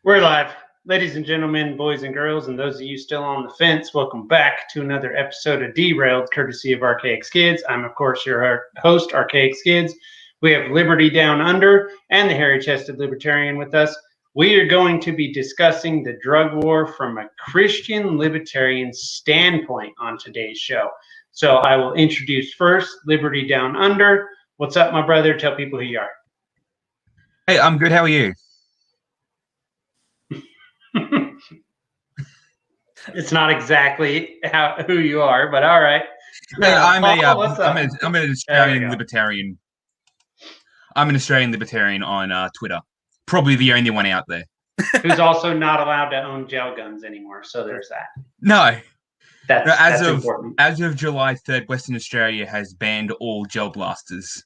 We're live. Ladies and gentlemen, boys and girls, and those of you still on the fence, welcome back to another episode of Derailed, courtesy of Archaic Skids. I'm, of course, your host, Archaic Skids. We have Liberty Down Under and the hairy-chested Libertarian with us. We are going to be discussing the drug war from a Christian Libertarian standpoint on today's show. So I will introduce first Liberty Down Under. What's up, my brother? Tell people who you are. Hey, I'm good. How are you? It's not exactly who you are, but all right. Hey, I'm an Australian libertarian. I'm an Australian libertarian on Twitter. Probably the only one out there. Who's also not allowed to own gel guns anymore. So there's that. No. That's important. As of July 3rd, Western Australia has banned all gel blasters.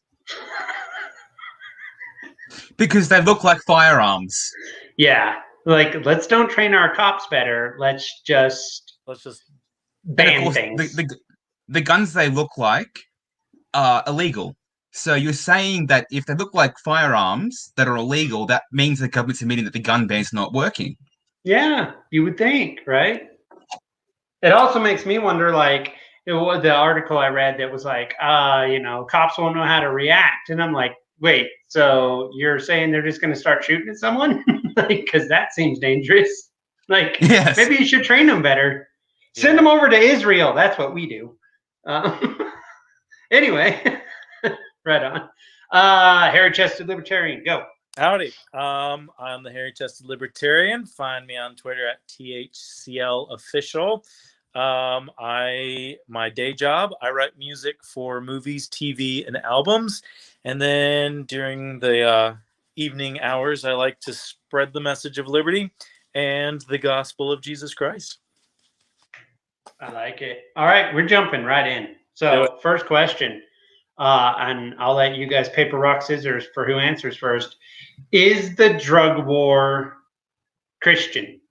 Because they look like firearms. Yeah. Like, let's don't train our cops better. Let's just ban things. The guns they look like are illegal. So you're saying that if they look like firearms that are illegal, that means the government's admitting that the gun ban's not working. Yeah, you would think, right? It also makes me wonder, like, the article I read that was like, cops won't know how to react. And I'm like, wait, so you're saying they're just going to start shooting at someone? Because that seems dangerous. Like, yes. Maybe you should train them better. Yeah. Send them over to Israel. That's what we do. Anyway, right on. Hairy-chested Libertarian, go. Howdy. I'm the Hairy-chested Libertarian. Find me on Twitter at THCLofficial. My day job, I write music for movies, TV, and albums. And then during the evening hours, I like to spread the message of liberty and the gospel of Jesus Christ. I like it. All right, we're jumping right in. So first question, and I'll let you guys paper, rock, scissors for who answers first. Is the drug war Christian?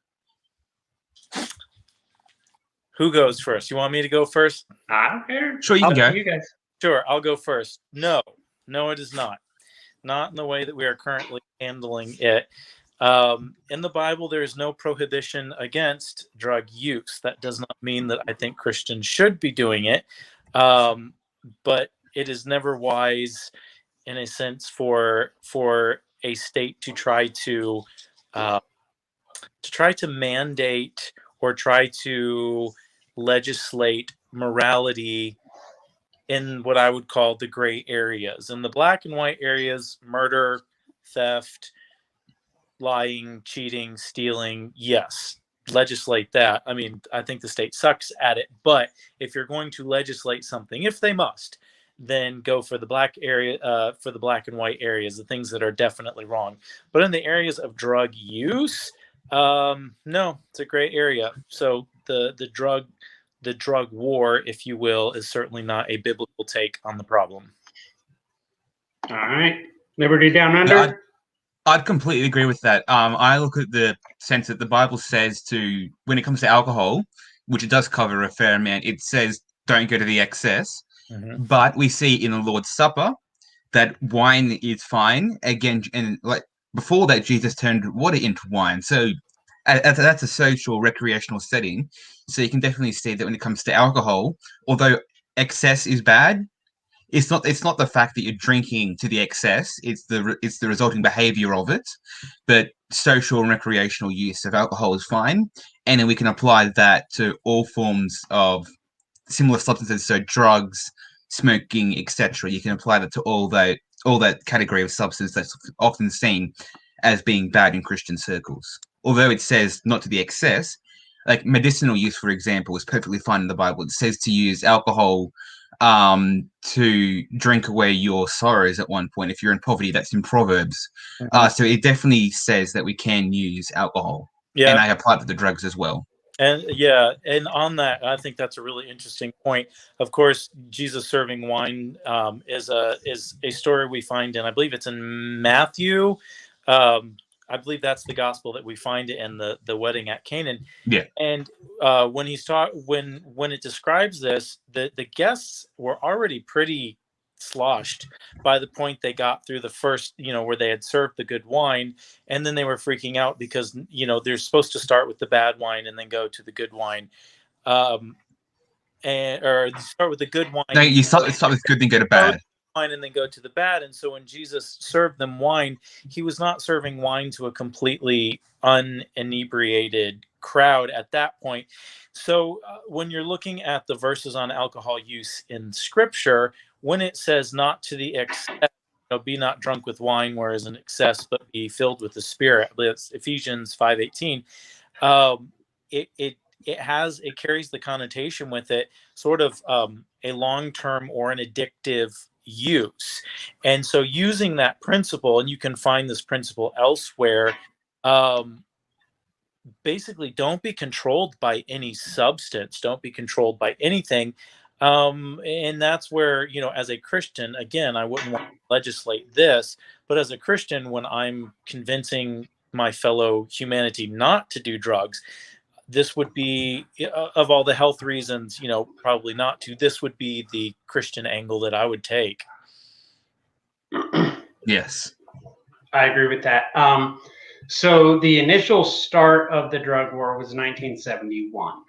Who goes first? You want me to go first? I don't care. Sure, you can go. You guys. Sure, I'll go first. No, it is not. Not in the way that we are currently handling it. In the Bible, there is no prohibition against drug use. That does not mean that I think Christians should be doing it. But it is never wise, in a sense, for a state to try to mandate or try to legislate morality in what I would call the gray areas. In the black and white areas, murder, theft, lying, cheating, stealing, yes, legislate that. I mean, I think the state sucks at it, but if you're going to legislate something, if they must, then go for the black area, for the black and white areas, the things that are definitely wrong. But in the areas of drug use, no, it's a gray area. So the drug war, if you will, is certainly not a biblical take on the problem. All right. Liberty Down Under? Yeah, I'd completely agree with that. I look at the sense that the Bible says when it comes to alcohol, which it does cover a fair amount, it says don't go to the excess. Mm-hmm. But we see in the Lord's Supper that wine is fine. Again, and like before that, Jesus turned water into wine. So that's a social, recreational setting. So you can definitely see that when it comes to alcohol, although excess is bad, it's not the fact that you're drinking to the excess. It's the resulting behavior of it. But social and recreational use of alcohol is fine, and then we can apply that to all forms of similar substances. So drugs, smoking, etc. You can apply that to all that category of substance that's often seen as being bad in Christian circles. Although it says not to the excess, like medicinal use, for example, is perfectly fine in the Bible. It says to use alcohol to drink away your sorrows at one point. If you're in poverty, that's in Proverbs. Mm-hmm. So it definitely says that we can use alcohol. Yeah. And I apply it to the drugs as well. And yeah, and on that, I think that's a really interesting point. Of course, Jesus serving wine is a story we find in, I believe it's in Matthew. I believe that's the gospel that we find in the wedding at Canaan. Yeah. And when it describes this, the guests were already pretty sloshed by the point they got through the first, where they had served the good wine, and then they were freaking out because they're supposed to start with the bad wine and then go to the good wine, or start with the good wine. No, you start with good, then go to bad. Wine and then go to the bad. And so when Jesus served them wine, he was not serving wine to a completely uninebriated crowd at that point. So when you're looking at the verses on alcohol use in Scripture, when it says not to the excess, be not drunk with wine, whereas an excess, but be filled with the Spirit. It's Ephesians 5:18. It carries the connotation with it, sort of a long-term or an addictive use. And so using that principle, and you can find this principle elsewhere, basically don't be controlled by any substance, don't be controlled by anything. And that's where, as a Christian, again, I wouldn't want to legislate this, but as a Christian, when I'm convincing my fellow humanity not to do drugs, this would be, of all the health reasons, probably not to. This would be the Christian angle that I would take. Yes. I agree with that. So the initial start of the drug war was 1971.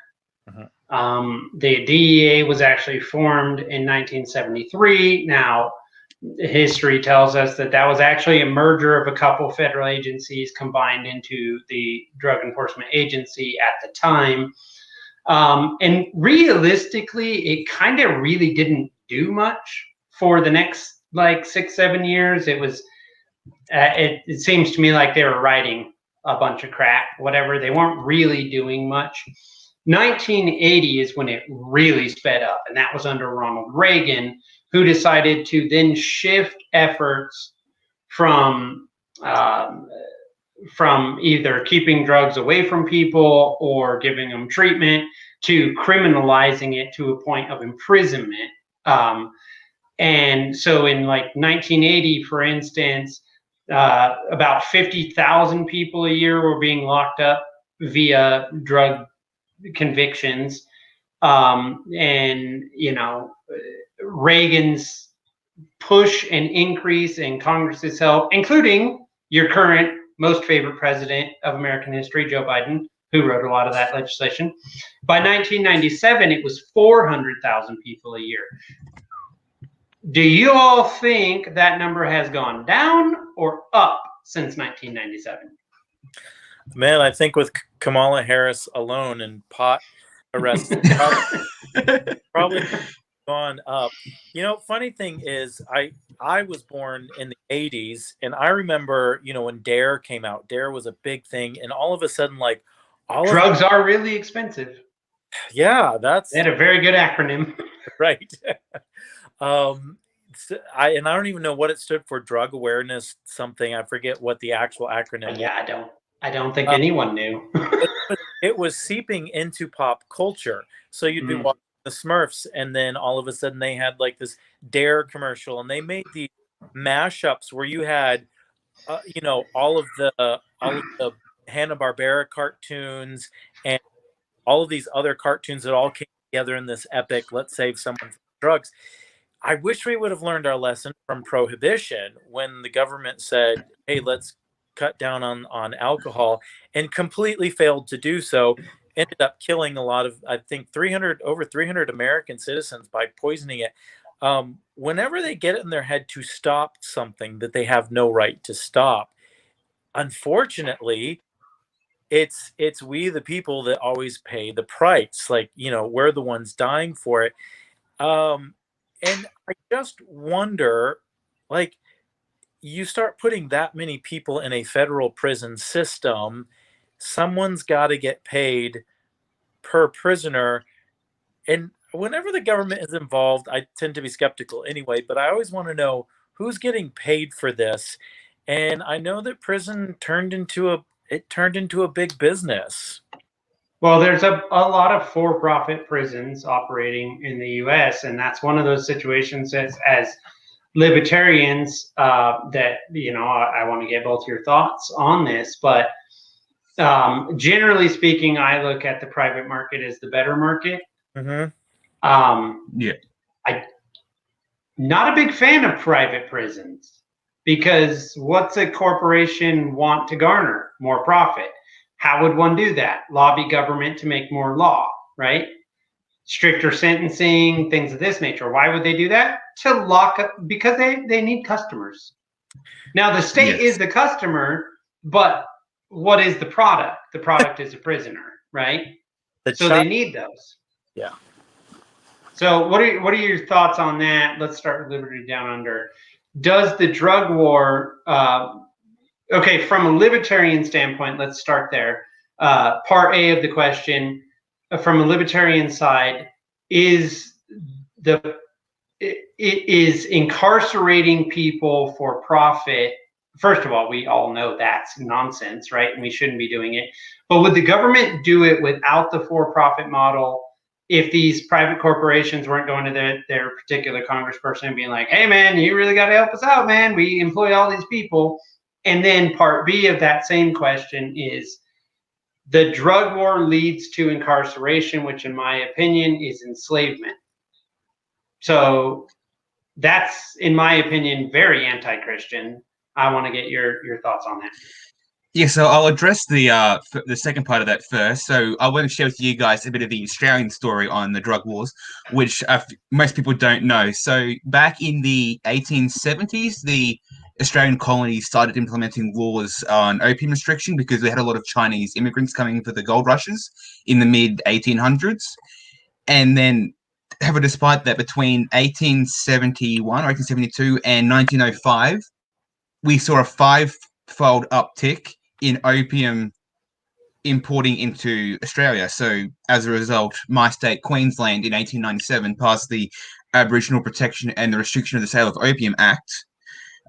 The DEA was actually formed in 1973. Now, history tells us that was actually a merger of a couple federal agencies combined into the Drug Enforcement Agency at the time. And realistically, it kind of really didn't do much for the next 6-7 years. It was, it seems to me like they were writing a bunch of crap, whatever. They weren't really doing much. 1980 is when it really sped up, and that was under Ronald Reagan, who decided to then shift efforts from either keeping drugs away from people or giving them treatment to criminalizing it to a point of imprisonment. And so in 1980, for instance, about 50,000 people a year were being locked up via drug convictions. And, Reagan's push and increase in Congress's help, including your current most favorite president of American history, Joe Biden, who wrote a lot of that legislation. By 1997, it was 400,000 people a year. Do you all think that number has gone down or up since 1997? Man, I think with Kamala Harris alone and pot arrests, probably gone up. Funny thing is, I was born in the 80s, and I remember, when DARE came out. DARE was a big thing, and all of a sudden, drugs are really expensive. Yeah, they had a very good acronym, right? I don't even know what it stood for. Drug awareness something. I forget what the actual acronym. Yeah, I don't think anyone knew. It was seeping into pop culture. So you'd be watching the Smurfs, and then all of a sudden they had this DARE commercial, and they made the mashups where you had, all of the Hanna-Barbera cartoons and all of these other cartoons that all came together in this epic, let's save someone from drugs. I wish we would have learned our lesson from Prohibition when the government said, hey, let's cut down on alcohol, and completely failed to do so. Ended up killing a lot of, I think, over 300 American citizens by poisoning it. Whenever they get it in their head to stop something that they have no right to stop, unfortunately, it's we the people that always pay the price. We're the ones dying for it. And I just wonder, you start putting that many people in a federal prison system, someone's got to get paid per prisoner. And whenever the government is involved, I tend to be skeptical anyway, but I always want to know who's getting paid for this. And I know that prison turned into a big business. Well, there's a lot of for-profit prisons operating in the U.S., and that's one of those situations as libertarians that, I want to get both your thoughts on this, but generally speaking, I look at the private market as the better market. Yeah. not a big fan of private prisons, because what's a corporation want to garner? More profit. How would one do that? Lobby government to make more law, right? Stricter sentencing, things of this nature. Why would they do that? To lock up, because they need customers. Now, the state is the customer, but what is the product? The product is a prisoner, right? So they need those. Yeah. So what are your thoughts on that? Let's start with Liberty Down Under. Does the drug war, okay, from a libertarian standpoint, let's start there. Part A of the question, from a libertarian side, is incarcerating people for profit. First of all, we all know that's nonsense, right? And we shouldn't be doing it. But would the government do it without the for-profit model if these private corporations weren't going to their particular congressperson and being like, hey, man, you really got to help us out, man. We employ all these people. And then part B of that same question is, the drug war leads to incarceration, which in my opinion is enslavement. So that's, in my opinion, very anti-Christian. I want to get your thoughts on that. Yeah, so I'll address the second part of that first. So I want to share with you guys a bit of the Australian story on the drug wars, which most people don't know. So back in the 1870s, the Australian colonies started implementing laws on opium restriction because we had a lot of Chinese immigrants coming for the gold rushes in the mid 1800s. And then, however, despite that, between 1871 or 1872 and 1905, we saw a five-fold uptick in opium importing into Australia. So as a result, my state, Queensland, in 1897 passed the Aboriginal Protection and the Restriction of the Sale of Opium Act.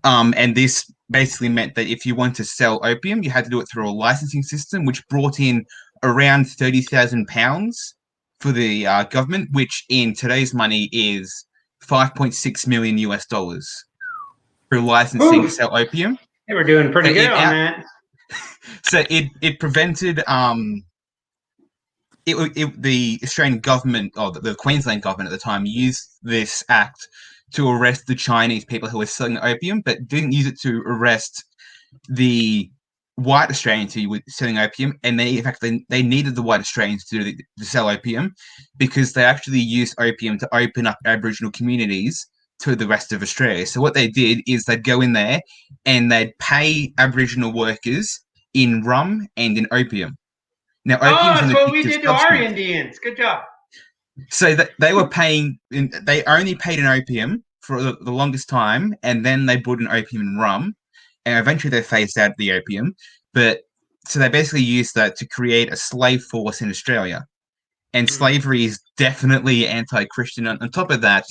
And this basically meant that if you want to sell opium, you had to do it through a licensing system, which brought in around £30,000 for the government, which in today's money is $5.6 million US for licensing to sell opium. They were doing pretty good on that. So it prevented the Australian government, or the Queensland government at the time, used this act to arrest the Chinese people who were selling opium, but didn't use it to arrest the white Australians who were selling opium. And they needed the white Australians to sell opium because they actually used opium to open up Aboriginal communities to the rest of Australia. So what they did is they'd go in there and they'd pay Aboriginal workers in rum and in opium. Now, opium is what we did to our Indians. Good job. So that they were paying, they only paid in opium for the longest time, and then they brought in opium and rum, and eventually they phased out the opium. But so they basically used that to create a slave force in Australia. And slavery is definitely anti-Christian. On top of that,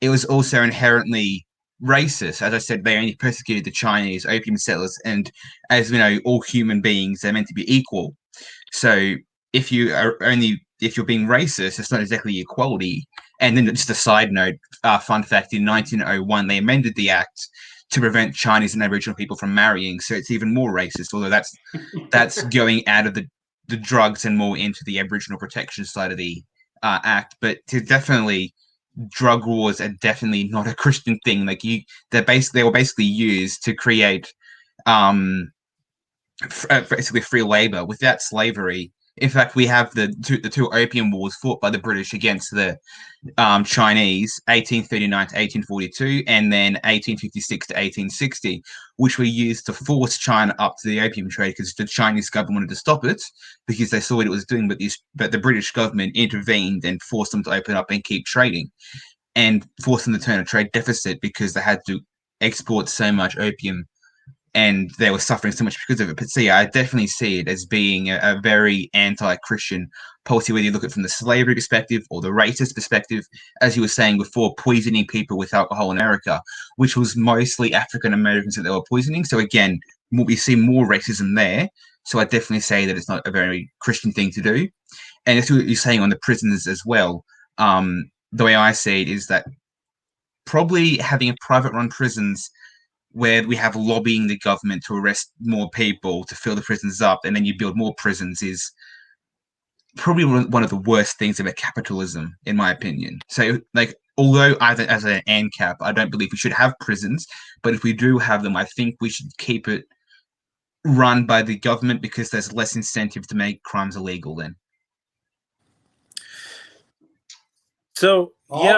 it was also inherently racist. As I said, they only persecuted the Chinese opium settlers, and as we know, all human beings are meant to be equal. So if you're being racist, it's not exactly equality. And then just a side note, fun fact, in 1901, they amended the act to prevent Chinese and Aboriginal people from marrying. So it's even more racist, although that's going out of the drugs and more into the Aboriginal protection side of the act. But definitely, drug wars are definitely not a Christian thing. Like they were basically used to create basically free labor without slavery. In fact, we have the two opium wars fought by the British against the Chinese, 1839 to 1842, and then 1856 to 1860, which were used to force China up to the opium trade because the Chinese government wanted to stop it because they saw what it was doing, but the British government intervened and forced them to open up and keep trading, and forced them to turn a trade deficit because they had to export so much opium. And they were suffering so much because of it. But I definitely see it as being a very anti-Christian policy, whether you look at it from the slavery perspective or the racist perspective, as you were saying before, poisoning people with alcohol in America, which was mostly African Americans that they were poisoning. So again, we see more racism there. So I definitely say that it's not a very Christian thing to do. And that's what you're saying on the prisoners as well. The way I see it is that probably having private-run prisons where we have lobbying the government to arrest more people to fill the prisons up, and then you build more prisons, is probably one of the worst things about capitalism, in my opinion. So, like, although as an ANCAP, I don't believe we should have prisons, but if we do have them, I think we should keep it run by the government because there's less incentive to make crimes illegal then. So yeah,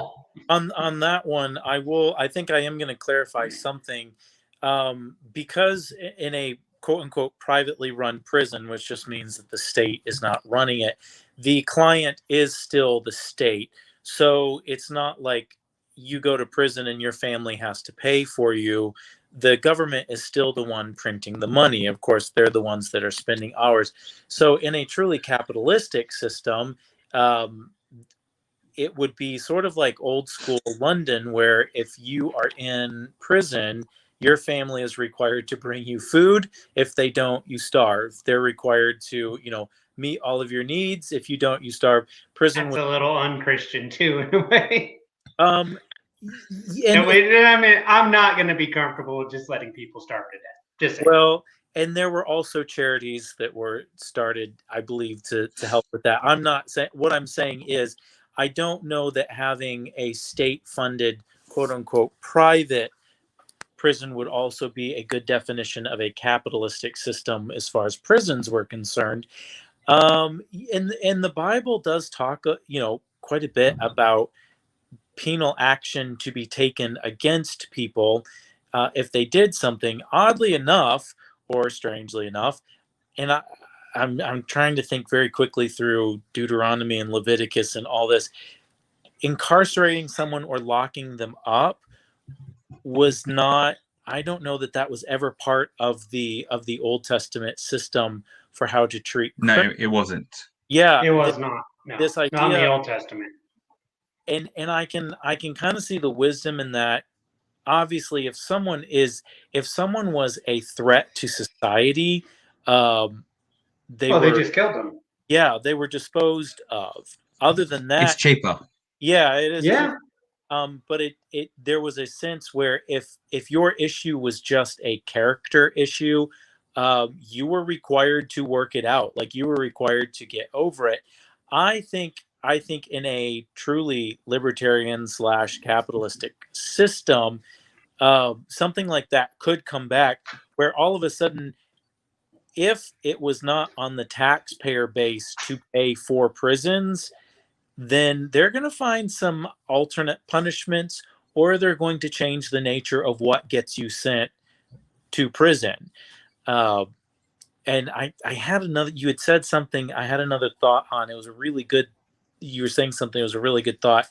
on that one, I think I am going to clarify something, because in a quote unquote privately run prison, which just means that the state is not running it, the client is still the state. So it's not like you go to prison and your family has to pay for you. The government is still the one printing the money. Of course, they're the ones that are spending hours. So in a truly capitalistic system, it would be sort of like old school London, where if you are in prison, your family is required to bring you food. If they don't, you starve. They're required to, meet all of your needs. If you don't, you starve. That's a little unchristian too, in a way. I mean, I'm not going to be comfortable with just letting people starve to death. Just saying. Well, and there were also charities that were started, I believe, to help with that. I'm not saying, what I'm saying is, I don't know that having a state-funded, quote-unquote, private prison would also be a good definition of a capitalistic system as far as prisons were concerned. And the Bible does talk, quite a bit about penal action to be taken against people if they did something. Oddly enough, or strangely enough, and I'm trying to think very quickly through Deuteronomy and Leviticus and all this. Incarcerating someone or locking them up was not. I don't know that was ever part of the Old Testament system for how to treat. No, it wasn't. Yeah, it was not. No, this idea, not in the Old Testament. And I can kind of see the wisdom in that. Obviously, if someone was a threat to society, they just killed them. Yeah, they were disposed of. Other than that, it's cheaper. Yeah, it is. Yeah. But there was a sense where if your issue was just a character issue, you were required to work it out. Like, you were required to get over it. I think in a truly libertarian / capitalistic system, something like that could come back, where all of a sudden, if it was not on the taxpayer base to pay for prisons, then they're going to find some alternate punishments, or they're going to change the nature of what gets you sent to prison. And I had another, you had said something, I had another thought on, it was a really good, you were saying something, it was a really good thought.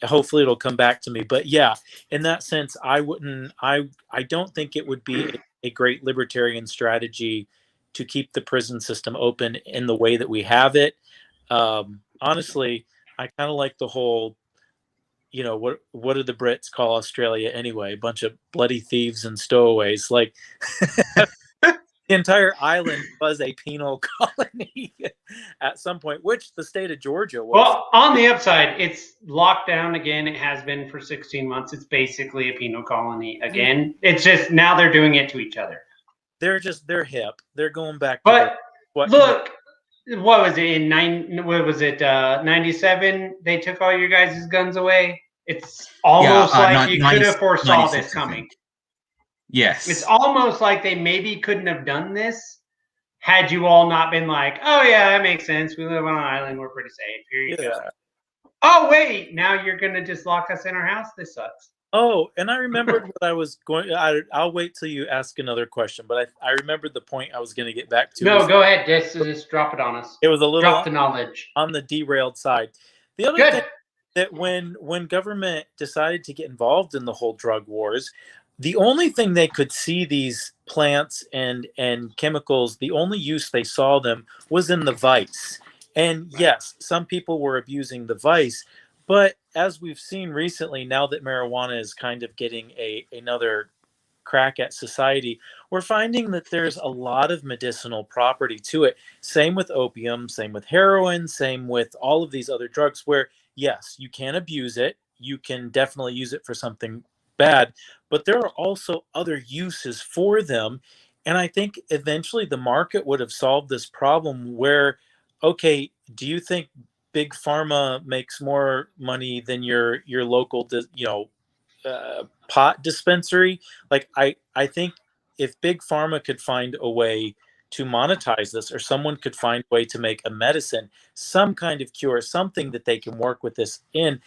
Hopefully it'll come back to me. But yeah, in that sense, I don't think it would be a great libertarian strategy to keep the prison system open in the way that we have it. Honestly, I kind of like the whole, what do the Brits call Australia anyway? A bunch of bloody thieves and stowaways. Like, the entire island was a penal colony at some point, which the state of Georgia was. Well, on the upside, it's locked down again. It has been for 16 months. It's basically a penal colony again. It's just now they're doing it to each other. They're hip. They're going back. But look, what was it in 97? They took all your guys' guns away. It's almost like you could have foresaw this coming. Yes. It's almost like they maybe couldn't have done this had you all not been like, oh yeah, that makes sense. We live on an island. We're pretty safe. Here you go. Oh, wait. Now you're going to just lock us in our house? This sucks. Oh, and I remembered what I was going. I'll wait till you ask another question, but I remembered the point I was going to get back to. No, go ahead. Just drop it on us. It was a little drop the knowledge on the derailed side. The other thing that when government decided to get involved in the whole drug wars, the only thing they could see these plants and chemicals, the only use they saw them was in the vice. And yes, some people were abusing the vice. But as we've seen recently, now that marijuana is kind of getting another crack at society, we're finding that there's a lot of medicinal property to it. Same with opium, same with heroin, same with all of these other drugs where, yes, you can abuse it. You can definitely use it for something bad, but there are also other uses for them. And I think eventually the market would have solved this problem where, okay, do you think big pharma makes more money than your local, pot dispensary. Like I think if big pharma could find a way to monetize this, or someone could find a way to make a medicine, some kind of cure, something that they can work with this in,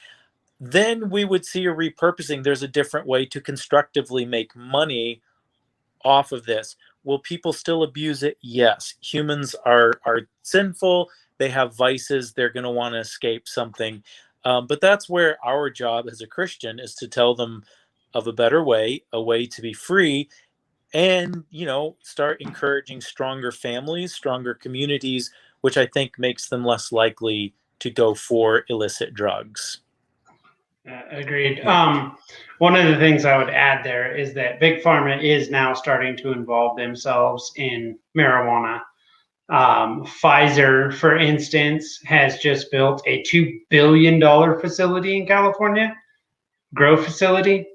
then we would see a repurposing. There's a different way to constructively make money off of this. Will people still abuse it? Yes. Humans are sinful. They have vices. They're going to want to escape something. But that's where our job as a Christian is to tell them of a better way, a way to be free, and, start encouraging stronger families, stronger communities, which I think makes them less likely to go for illicit drugs. Agreed. One of the things I would add there is that Big Pharma is now starting to involve themselves in marijuana. Pfizer, for instance, has just built a $2 billion facility in California, grow facility.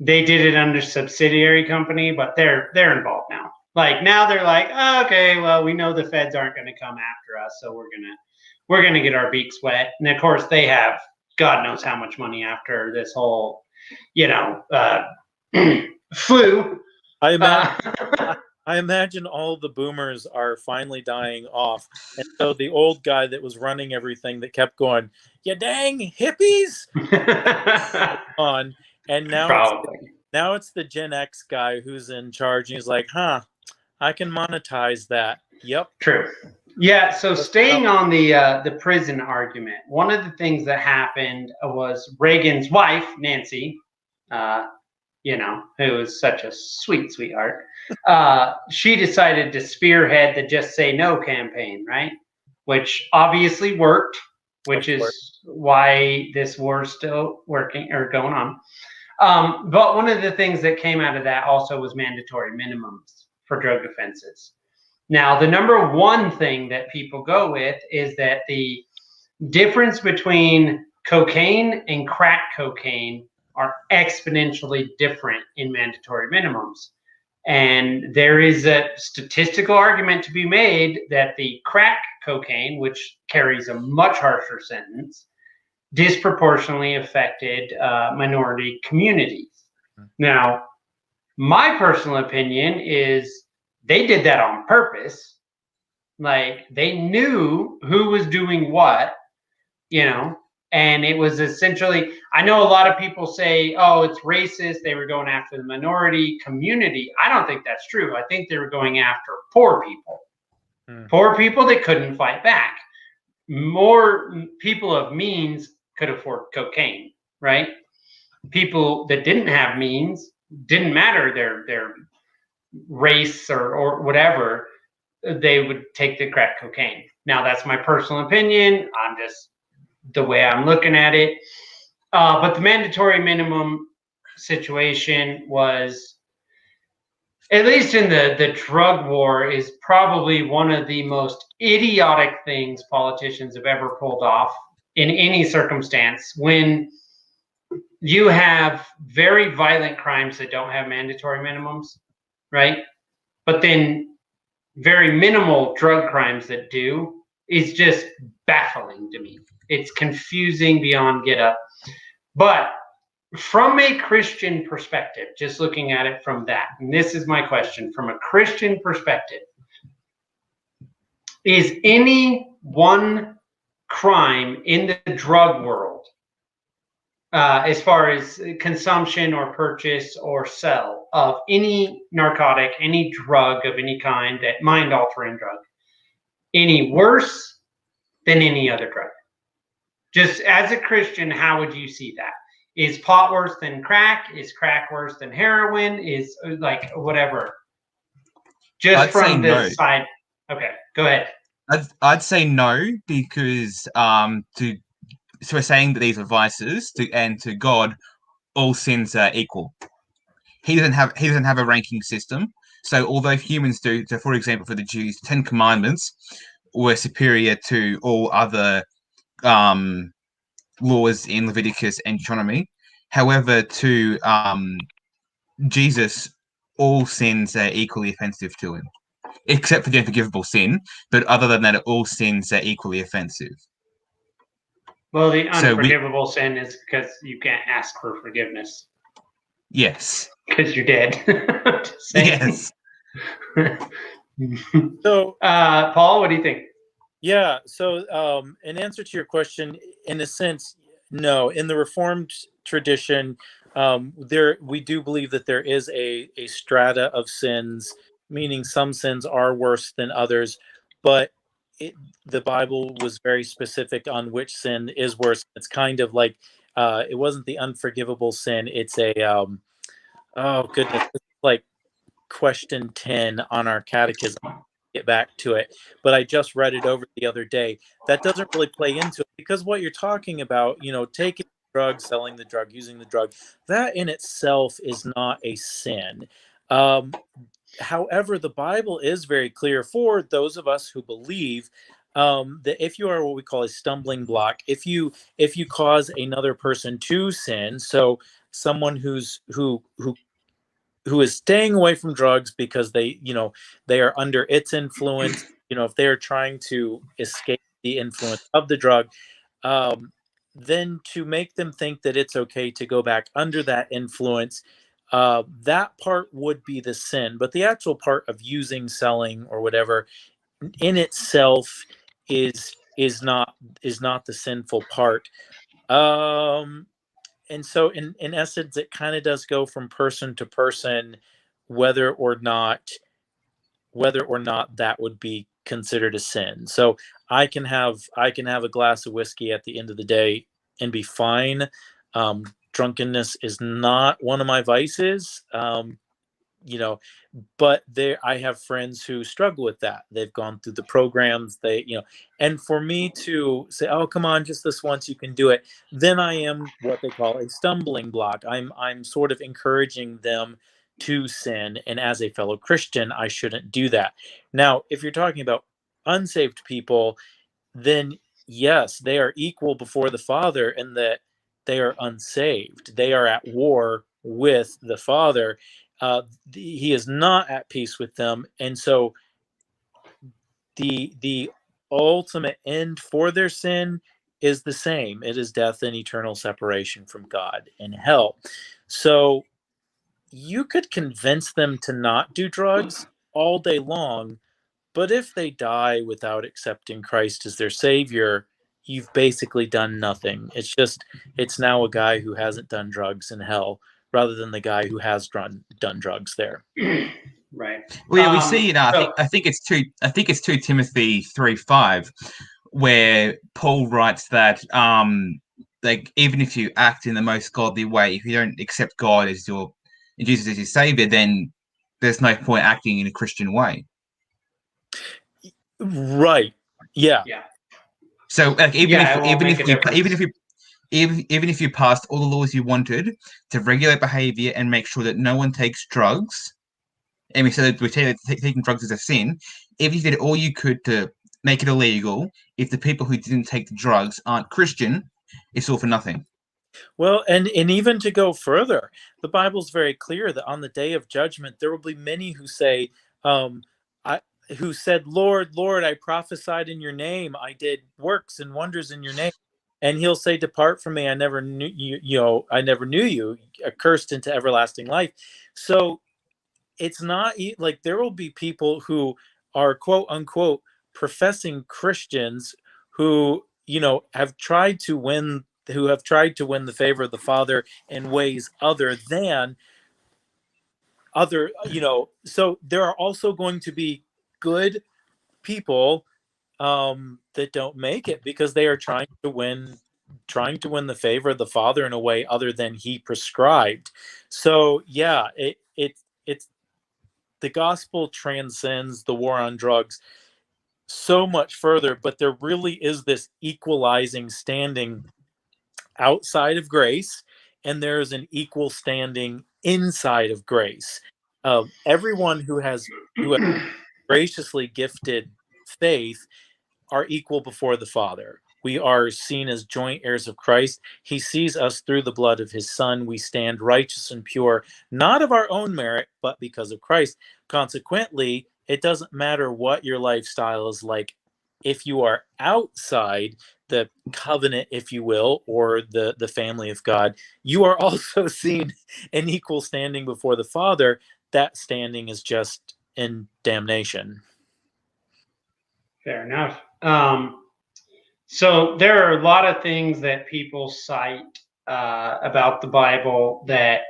They did it under subsidiary company, but they're involved now. Like now they're like, oh, okay, well, we know the feds aren't going to come after us, so we're gonna get our beaks wet. And of course, they have God knows how much money after this whole, flu. I imagine all the boomers are finally dying off. And so the old guy that was running everything that kept going, "You dang hippies!" on. And now it's the Gen X guy who's in charge. And he's like, I can monetize that. Yep. True. Yeah, so staying on the prison argument, one of the things that happened was Reagan's wife, Nancy, who was such a sweet sweetheart, she decided to spearhead the Just Say No campaign, right? Which obviously worked, which is why this war's still working or going on. But one of the things that came out of that also was mandatory minimums for drug offenses. Now, the number one thing that people go with is that the difference between cocaine and crack cocaine are exponentially different in mandatory minimums. And there is a statistical argument to be made that the crack cocaine, which carries a much harsher sentence, disproportionately affected minority communities. Now, my personal opinion is they did that on purpose. Like they knew who was doing what, and it was essentially, I know a lot of people say, oh, it's racist. They were going after the minority community. I don't think that's true. I think they were going after poor people, poor people that couldn't fight back. More people of means could afford cocaine, right? People that didn't have means, didn't matter their race or whatever, they would take the crack cocaine. Now that's my personal opinion. I'm just the way I'm looking at it. But the mandatory minimum situation was, at least in the drug war, is probably one of the most idiotic things politicians have ever pulled off in any circumstance. When you have very violent crimes that don't have mandatory minimums, right? But then very minimal drug crimes that do, is just baffling to me. It's confusing beyond get up. But from a Christian perspective, just looking at it from that, and this is my question, from a Christian perspective, is any one crime in the drug world, as far as consumption or purchase or sell of any narcotic, any drug of any kind, that mind-altering drug, any worse than any other drug? Just as a Christian, how would you see that? Is pot worse than crack? Is crack worse than heroin? Is like whatever? Just I'd from this no. side. Okay, go ahead. I'd say no, because so we're saying that these are vices, and to God, all sins are equal. He doesn't have a ranking system. So although humans do, so for example, for the Jews, 10 commandments were superior to all other laws in Leviticus and Deuteronomy. However, to Jesus, all sins are equally offensive to him, except for the unforgivable sin. But other than that, all sins are equally offensive. Well, the So unforgivable sin is because you can't ask for forgiveness yes, because you're dead. Just saying. yes. So, Paul, what do you think? yeah. So, in answer to your question, in a sense, no. In the Reformed tradition, we do believe that there is a strata of sins, meaning some sins are worse than others, but the Bible was very specific on which sin is worse. It's kind of like it wasn't the unforgivable sin. It's a oh goodness, it's like question 10 on our catechism. Get back to it, but I just read it over the other day. That doesn't really play into it because what you're talking about, taking the drug, selling the drug, using the drug, that in itself is not a sin. However, the Bible is very clear for those of us who believe that if you are what we call a stumbling block, if you cause another person to sin, so someone who is staying away from drugs because they are under its influence, if they are trying to escape the influence of the drug, then to make them think that it's okay to go back under that influence, that part would be the sin, but the actual part of using, selling, or whatever in itself is not the sinful part. And so in essence, it kind of does go from person to person whether or not that would be considered a sin. So I can have a glass of whiskey at the end of the day and be fine. Drunkenness is not one of my vices. You know, but there I have friends who struggle with that. They've gone through the programs, and for me to say, oh, come on, just this once, you can do it, then I am what they call a stumbling block. I'm sort of encouraging them to sin, and as a fellow Christian, I shouldn't do that. Now, if you're talking about unsaved people, then yes, they are equal before the Father in that they are unsaved. They are at war with the Father. He is not at peace with them, and so the ultimate end for their sin is the same. It is death and eternal separation from God in hell. So you could convince them to not do drugs all day long, but if they die without accepting Christ as their savior, you've basically done nothing. It's now a guy who hasn't done drugs in hell rather than the guy who has done drugs there. Right. Well, yeah, we see it. I think it's two Timothy 3:5, where Paul writes that like even if you act in the most godly way, if you don't accept God as Jesus as your savior, then there's no point acting in a Christian way. Right. Yeah. Yeah. So like, even if you passed all the laws you wanted to regulate behavior and make sure that no one takes drugs, and we said that taking drugs is a sin, if you did all you could to make it illegal, if the people who didn't take the drugs aren't Christian, it's all for nothing. Well, and even to go further, the Bible's very clear that on the day of judgment, there will be many who say, who said, Lord, Lord, I prophesied in your name. I did works and wonders in your name. And he'll say, depart from me. I never knew you, I never knew you, accursed into everlasting life. So it's not like there will be people who are quote unquote professing Christians who, have tried to win the favor of the Father in ways other than so there are also going to be good people that don't make it because they are trying to win the favor of the Father in a way other than he prescribed. So yeah, it's the gospel transcends the war on drugs so much further, but there really is this equalizing standing outside of grace, and there is an equal standing inside of grace. Everyone who has graciously gifted faith are equal before the Father. We are seen as joint heirs of Christ. He sees us through the blood of his Son. We stand righteous and pure, not of our own merit, but because of Christ. Consequently, it doesn't matter what your lifestyle is like. If you are outside, the covenant, if you will, or the family of God, you are also seen in equal standing before the Father. That standing is just in damnation. Fair enough. So there are a lot of things that people cite about the Bible that,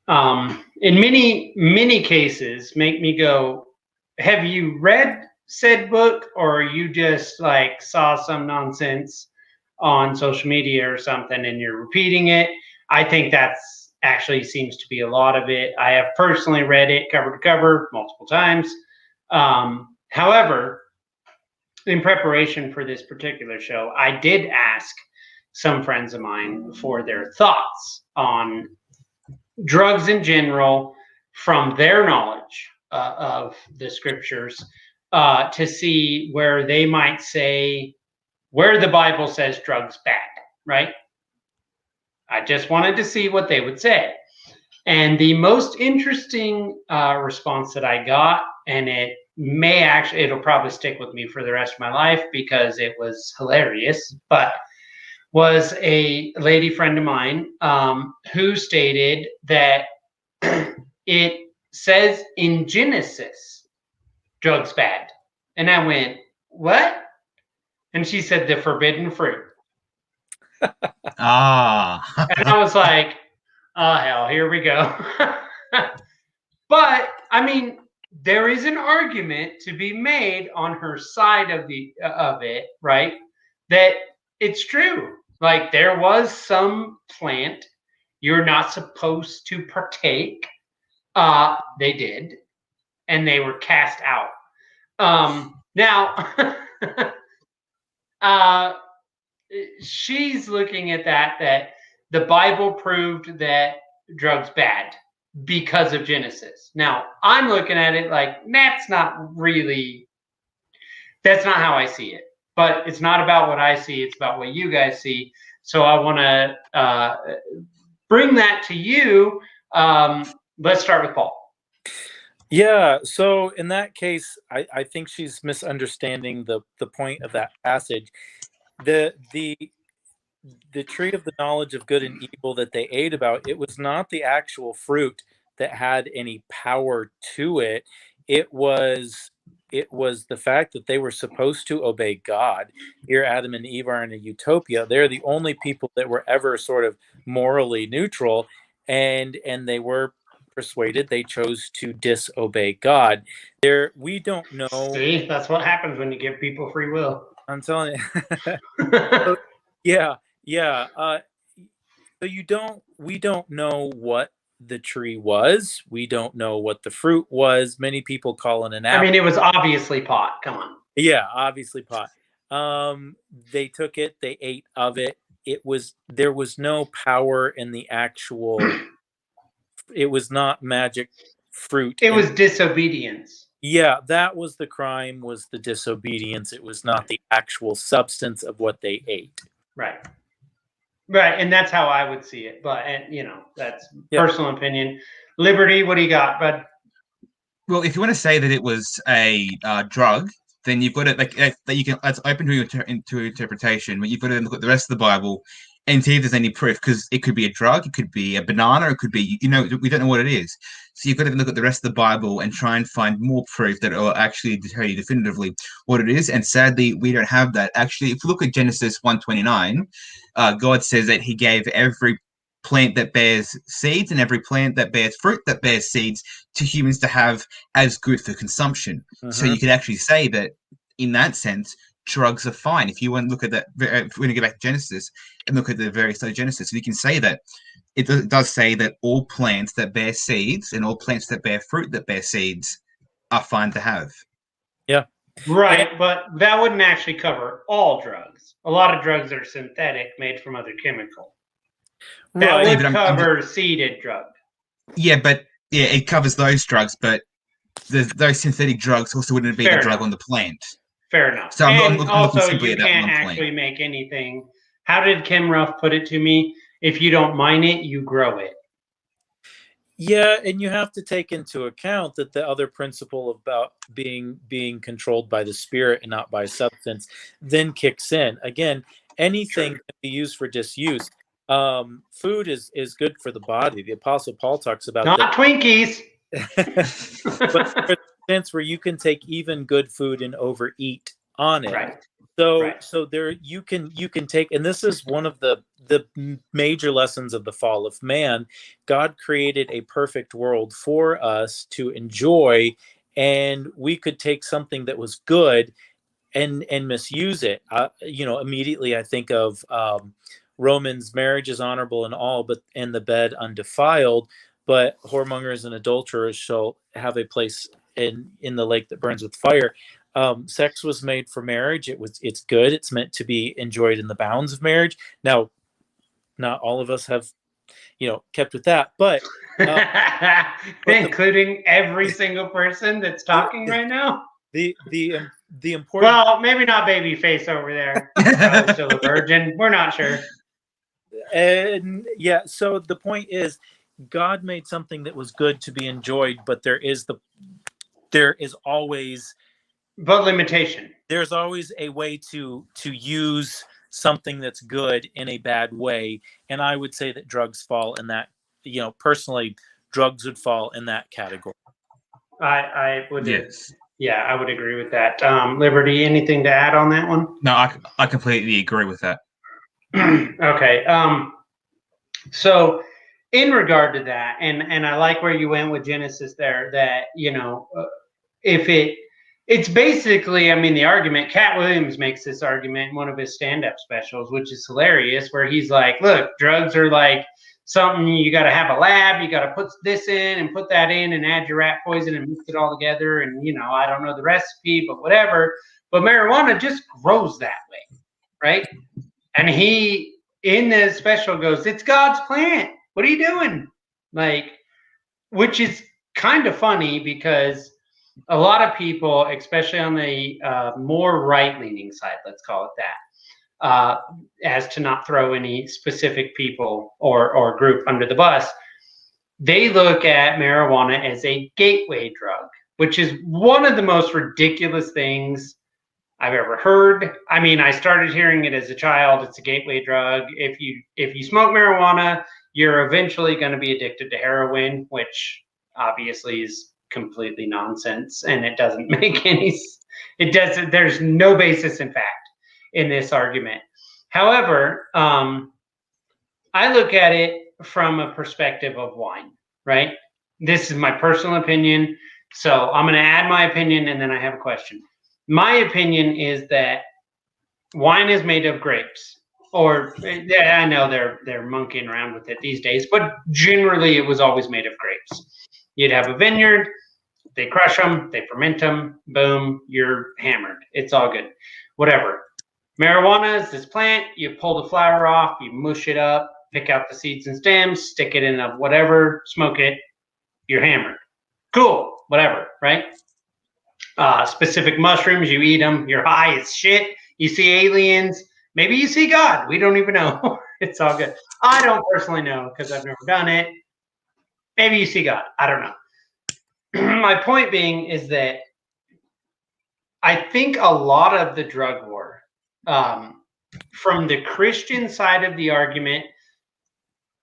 in many cases, make me go, "Have you read said book, or you just like saw some nonsense on social media or something and you're repeating it?" I think that's actually seems to be a lot of it. I have personally read it cover to cover multiple times. However, in preparation for this particular show, I did ask some friends of mine for their thoughts on drugs in general from their knowledge of the scriptures, to see where they might say where the Bible says drugs bad, right? I just wanted to see what they would say. And the most interesting response that I got, and it'll probably stick with me for the rest of my life because it was hilarious, but was a lady friend of mine who stated that it says in Genesis, drugs bad. And I went, what? And she said, the forbidden fruit. Ah. And I was like, oh, hell, here we go. But, I mean, there is an argument to be made on her side of it, right? That it's true. Like, there was some plant you're not supposed to partake. They did, and they were cast out. Now, she's looking at that the Bible proved that drugs bad because of Genesis. Now, I'm looking at it like, that's not how I see it. But it's not about what I see, it's about what you guys see. So I want to bring that to you. Let's start with Paul. Yeah, so in that case, I think she's misunderstanding the point of that passage. The tree of the knowledge of good and evil that they ate about, it was not the actual fruit that had any power to it. It was the fact that they were supposed to obey God. Here Adam and Eve are in a utopia. They're the only people that were ever sort of morally neutral, and they were persuaded. They chose to disobey God. We don't know. See, that's what happens when you give people free will. I'm telling you. Yeah. So we don't know what the tree was. We don't know what the fruit was. Many people call it an apple. I mean, it was obviously pot. Come on. Yeah, obviously pot. They took it, they ate of it. There was no power in the actual, it was not magic fruit. It was disobedience. Yeah, that was the crime, was the disobedience. It was not the actual substance of what they ate. Right. And that's how I would see it. But, that's personal opinion. Liberty, what do you got, bud? Well, if you want to say that it was a drug, then you've got it that's open to interpretation. But you've got to look at the rest of the Bible and see if there's any proof, because it could be a drug, it could be a banana, it could be, we don't know what it is. So you've got to look at the rest of the Bible and try and find more proof that will actually tell you definitively what it is. And sadly, we don't have that. Actually, if you look at Genesis 1:29, God says that he gave every plant that bears seeds and every plant that bears fruit that bears seeds to humans to have as good for consumption. So you could actually say that in that sense, drugs are fine. If you want to look at that, if we're going to go back to Genesis and look at the very start of Genesis, we can say that it does say that all plants that bear seeds and all plants that bear fruit that bear seeds are fine to have. Yeah. Right, but that wouldn't actually cover all drugs. A lot of drugs are synthetic, made from other chemicals. That would cover seeded drugs. Yeah, but it covers those drugs, but those synthetic drugs also wouldn't be the drug on the plant. Fair enough. So I'm also, simply you can't actually make anything. How did Kim Ruff put it to me? If you don't mine it, you grow it. Yeah, and you have to take into account that the other principle about being controlled by the spirit and not by substance then kicks in. Again, anything can be used for disuse. Food is good for the body. The Apostle Paul talks about not that. Twinkies. But there's a sense where you can take even good food and overeat on it. Right. So Right. so there you can take, and this is one of the major lessons of the fall of man. God created a perfect world for us to enjoy, and we could take something that was good and misuse it. Immediately I think of Romans, marriage is honorable in all, but in the bed undefiled. But whoremongers and adulterers shall have a place in the lake that burns with fire. Sex was made for marriage. It's good. It's meant to be enjoyed in the bounds of marriage. Now, not all of us have, kept with that, but including every single person that's talking right now. The important. Well, maybe not Babyface over there. Probably still a virgin. We're not sure. And yeah, so the point is, God made something that was good to be enjoyed, but there is always limitation. There's always a way to use something that's good in a bad way, and I would say that drugs fall in that. Personally, drugs would fall in that category. I would. Yes. Yeah, I would agree with that. Liberty, anything to add on that one? No, I completely agree with that. Okay. So in regard to that, and I like where you went with Genesis there, that, if it's basically, the argument, Cat Williams makes this argument in one of his stand-up specials, which is hilarious, where he's like, look, drugs are like something you got to have a lab, you got to put this in and put that in and add your rat poison and mix it all together. And, I don't know the recipe, but whatever. But marijuana just grows that way, right? And he, in the special, goes, it's God's plant. What are you doing? Which is kind of funny, because a lot of people, especially on the more right-leaning side, let's call it that, as to not throw any specific people or group under the bus, they look at marijuana as a gateway drug, which is one of the most ridiculous things I've ever heard. I started hearing it as a child. It's a gateway drug. If you smoke marijuana, you're eventually going to be addicted to heroin, which obviously is completely nonsense, and it doesn't make there's no basis in fact in this argument. However, I look at it from a perspective of wine, right? This is my personal opinion, so I'm going to add my opinion, and then I have a question. My opinion is that wine is made of grapes, or I know they're monkeying around with it these days, but generally it was always made of grapes. You'd have a vineyard, they crush them, they ferment them, boom, you're hammered. It's all good. Whatever. Marijuana is this plant. You pull the flower off, you mush it up, pick out the seeds and stems, stick it in a whatever, smoke it, you're hammered. Cool, whatever, right? Specific mushrooms, you eat them, you're high as shit, you see aliens, maybe you see God, we don't even know. It's all good. I don't personally know, because I've never done it. Maybe you see God, I don't know. My point being is that I think a lot of the drug war, from the Christian side of the argument,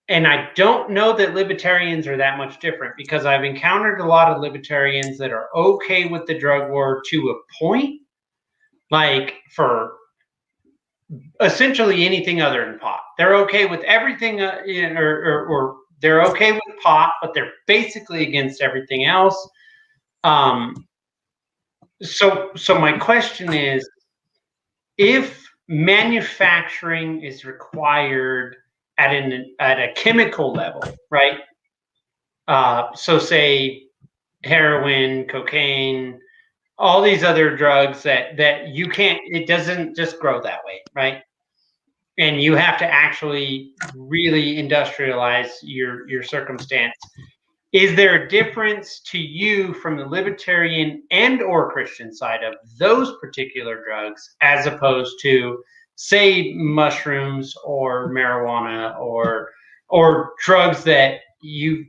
and I don't know that libertarians are that much different, because I've encountered a lot of libertarians that are okay with the drug war to a point, like for essentially anything other than pot. They're okay with everything, or they're okay with pot, but they're basically against everything else. So my question is, if manufacturing is required at a chemical level, right? So say heroin, cocaine, all these other drugs that you can't, it doesn't just grow that way, right? And you have to actually really industrialize your circumstance. Is there a difference to you from the libertarian and or Christian side of those particular drugs, as opposed to, say, mushrooms or marijuana or drugs that you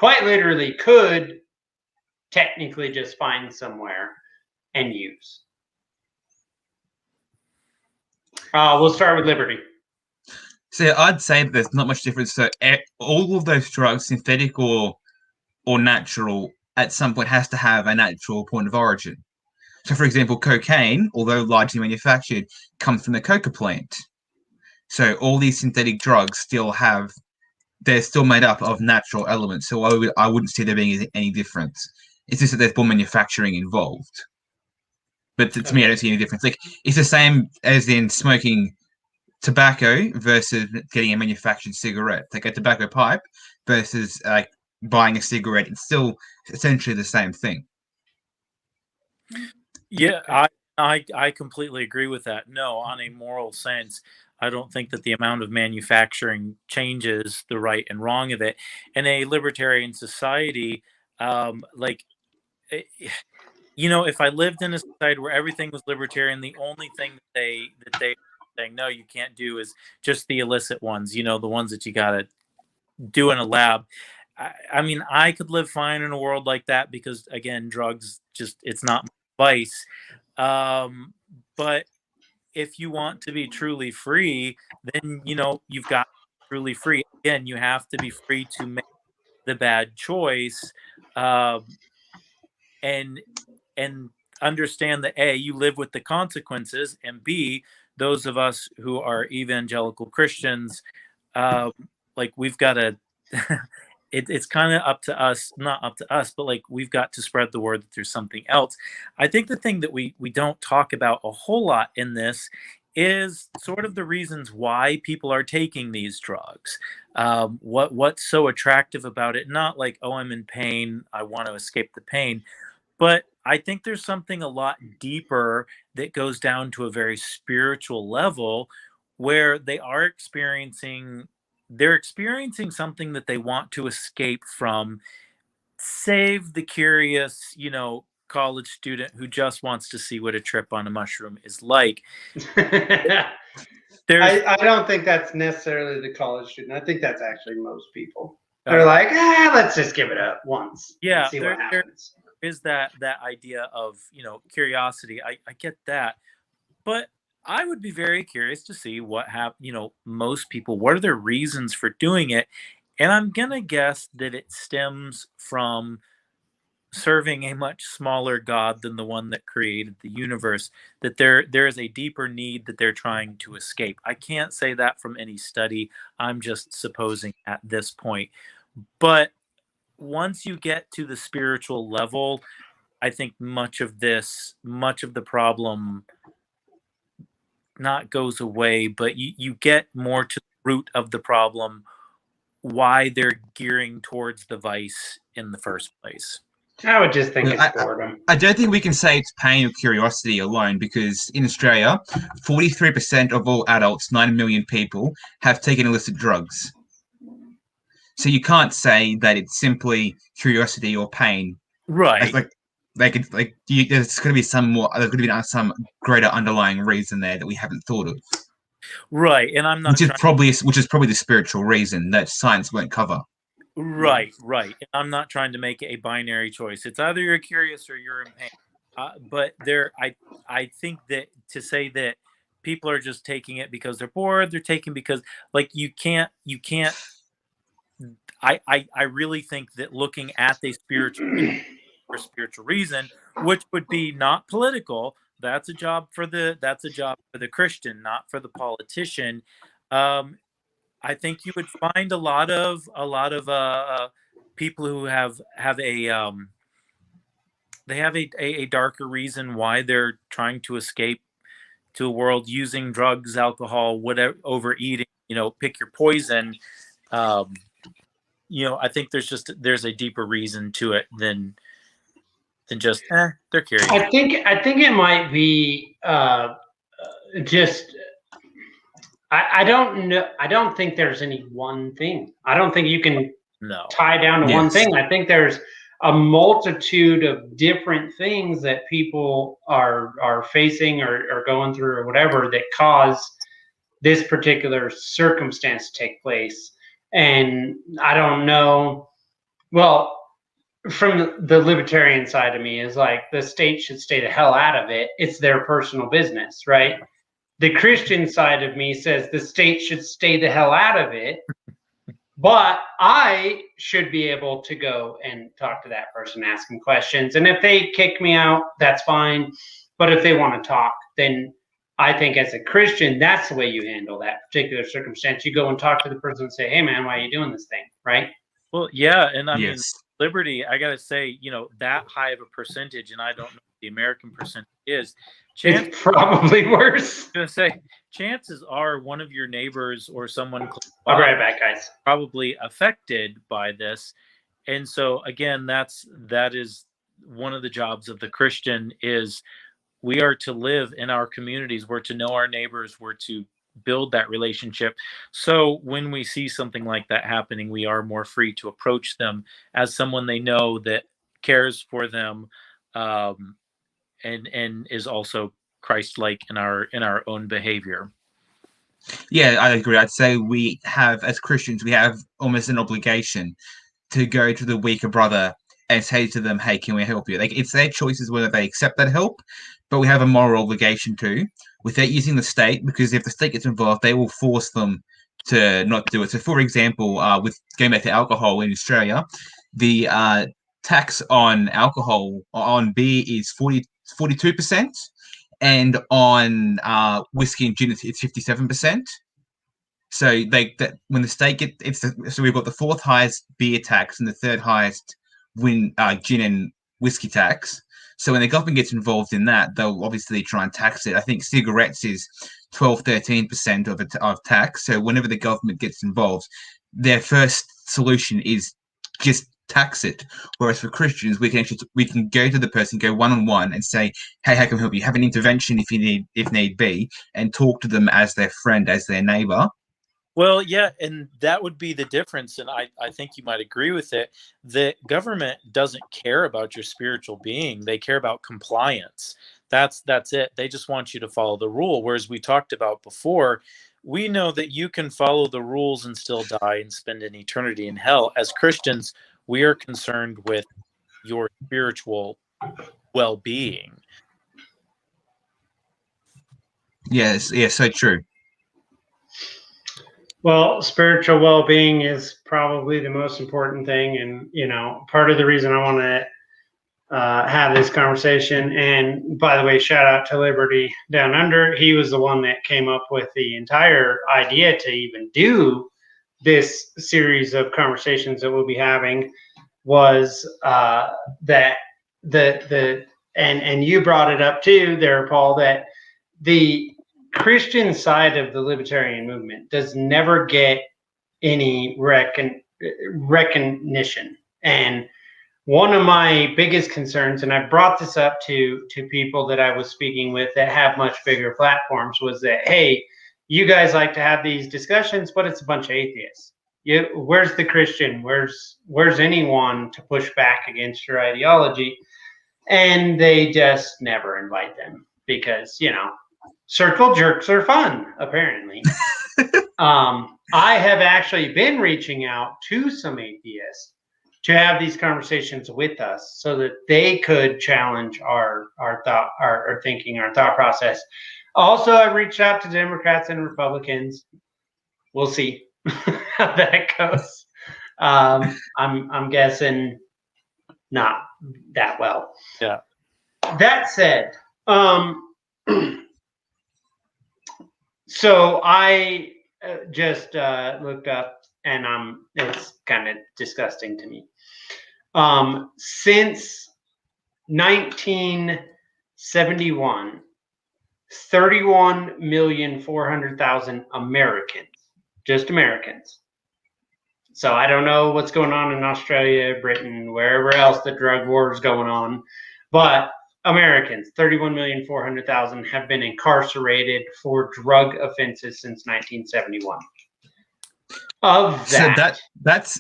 quite literally could technically just find somewhere and use. We'll start with Liberty. So I'd say that there's not much difference. So all of those drugs, synthetic or natural, at some point has to have a natural point of origin. So, for example, cocaine, although largely manufactured, comes from the coca plant. So all these synthetic drugs they're still made up of natural elements. So I wouldn't see there being any difference. It's just that there's more manufacturing involved. But to me, I don't see any difference. Like, it's the same as in smoking tobacco versus getting a manufactured cigarette. Like a tobacco pipe versus buying a cigarette. It's still essentially the same thing. Yeah, I completely agree with that. No, on a moral sense, I don't think that the amount of manufacturing changes the right and wrong of it. In a libertarian society, if I lived in a society where everything was libertarian, the only thing that they saying no, you can't do is just the illicit ones. The ones that you gotta do in a lab. I mean, I could live fine in a world like that because, again, drugs it's not my vice. But if you want to be truly free, then you've got to be truly free. Again, you have to be free to make the bad choice, and understand that A, you live with the consequences, and B, those of us who are evangelical Christians, we've got to. It's kind of up to us, not up to us, but we've got to spread the word that there's something else. I think the thing that we don't talk about a whole lot in this is sort of the reasons why people are taking these drugs. What's so attractive about it? Not like, oh, I'm in pain, I want to escape the pain, but I think there's something a lot deeper that goes down to a very spiritual level where they're experiencing something that they want to escape from. Save the curious, college student who just wants to see what a trip on a mushroom is like. I don't think that's necessarily the college student. I think that's actually most people. They're like, let's just give it up once. Yeah, and see what happens. There is that idea of curiosity. I get that, but I would be very curious to see what most people, what are their reasons for doing it? And I'm going to guess that it stems from serving a much smaller God than the one that created the universe, that there is a deeper need that they're trying to escape. I can't say that from any study. I'm just supposing at this point. But once you get to the spiritual level, I think much of the problem not goes away, but you get more to the root of the problem, why they're gearing towards the vice in the first place. I would just think it's boredom. I don't think we can say it's pain or curiosity alone, because in Australia, 43% of all adults, 9 million people, have taken illicit drugs. So you can't say that it's simply curiosity or pain. Right. There's going to be some greater underlying reason there that we haven't thought of. Right, and I'm not. Which is probably the spiritual reason that science won't cover. Right. And I'm not trying to make a binary choice. It's either you're curious or you're in pain. But I think that to say that people are just taking it because they're bored, they're taking because you can't. I really think that looking at the spiritual reason, which would be not political, that's a job for the Christian, not for the politician. I think you would find a lot of people who have a darker reason why they're trying to escape to a world using drugs, alcohol, whatever, overeating. Pick your poison. I think there's a deeper reason to it than just they're curious. I think it might be just. I don't know. I don't think there's any one thing. I don't think you can tie down to one thing. I think there's a multitude of different things that people are facing or going through or whatever that cause this particular circumstance to take place. And I don't know Well, from the libertarian side of me is like the state should stay the hell out of it. It's their personal business, right? The Christian side of me says the state should stay the hell out of it, but I should be able to go and talk to that person, ask them questions. And if they kick me out, that's fine. But if they want to talk, then I think as a Christian, that's the way you handle that particular circumstance. You go and talk to the person and say, hey, man, why are you doing this thing? Right? Well, yeah. And I mean, Yes. Liberty, I got to say, that high of a percentage, and I don't know what the American percentage is. It's probably worse. I was going to say, chances are one of your neighbors or someone close I'll be by right back, guys. probably affected by this. And so, again, that is one of the jobs of the Christian is we are to live in our communities. We're to know our neighbors. We're to build that relationship. So when we see something like that happening, we are more free to approach them as someone they know that cares for them, and is also Christ-like in our own behavior. Yeah, I agree. I'd say we have, as Christians, we have almost an obligation to go to the weaker brother and say to them, hey, can we help you? Like, it's their choices whether they accept that help, but we have a moral obligation to, without using the state, because if the state gets involved, they will force them to not do it. So, for example, with going back to alcohol in Australia, the tax on alcohol, on beer is 42%, and on whiskey and gin, it's 57%. So when the state so we've got the fourth highest beer tax and the third highest gin and whiskey tax. So when the government gets involved in that, they'll obviously try and tax it. I think cigarettes is 12-13% of tax. So whenever the government gets involved, their first solution is just tax it. Whereas for Christians, we can go to the person, go one-on-one, and say, hey, how can I help you? Have an intervention if need be, and talk to them as their friend, as their neighbor. Well, yeah, and that would be the difference, and I think you might agree with it. The government doesn't care about your spiritual being. They care about compliance. That's it. They just want you to follow the rule. Whereas we talked about before, we know that you can follow the rules and still die and spend an eternity in hell. As Christians, we are concerned with your spiritual well-being. Yes, so true. Well, spiritual well-being is probably the most important thing. And, part of the reason I want to have this conversation, and by the way, shout out to Liberty Down Under. He was the one that came up with the entire idea to even do this series of conversations that we'll be having, was that and you brought it up too there, Paul, that the Christian side of the libertarian movement does never get any recognition. And one of my biggest concerns, and I brought this up to people that I was speaking with that have much bigger platforms, was that, hey, you guys like to have these discussions, but it's a bunch of atheists. Where's the Christian? Where's anyone to push back against your ideology? And they just never invite them because, circle jerks are fun, apparently. I have actually been reaching out to some atheists to have these conversations with us so that they could challenge our thought, our thinking, our thought process. Also, I've reached out to Democrats and Republicans. We'll see how that goes. I'm guessing not that well. Yeah. That said, so I just looked up, and it's kind of disgusting to me. Since 1971, 31,400,000 Americans, just Americans. So I don't know what's going on in Australia, Britain, wherever else the drug war is going on, but Americans, 31,400,000, have been incarcerated for drug offenses since 1971. Of that, so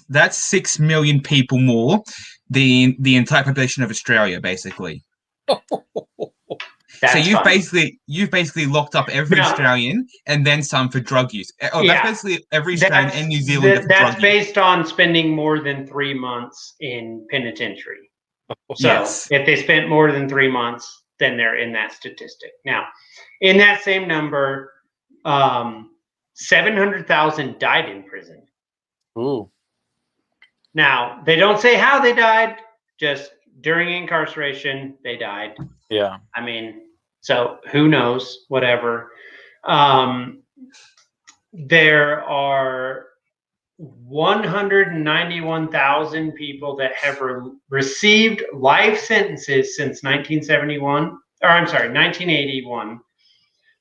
that's 6 million people more than the entire population of Australia, basically. So That's fine. you've basically locked up every No. Australian and then some for drug use. Oh, Yeah. that's basically every Australian and New Zealander for That's drug use. based on spending more than 3 months in penitentiary. So Yes. if they spent more than 3 months, then they're in that statistic. Now, in that same number, 700,000 died in prison. Ooh. Now, they don't say how they died, just during incarceration, they died. Yeah. I mean, so who knows, whatever. There are 191,000 people that have received life sentences since 1981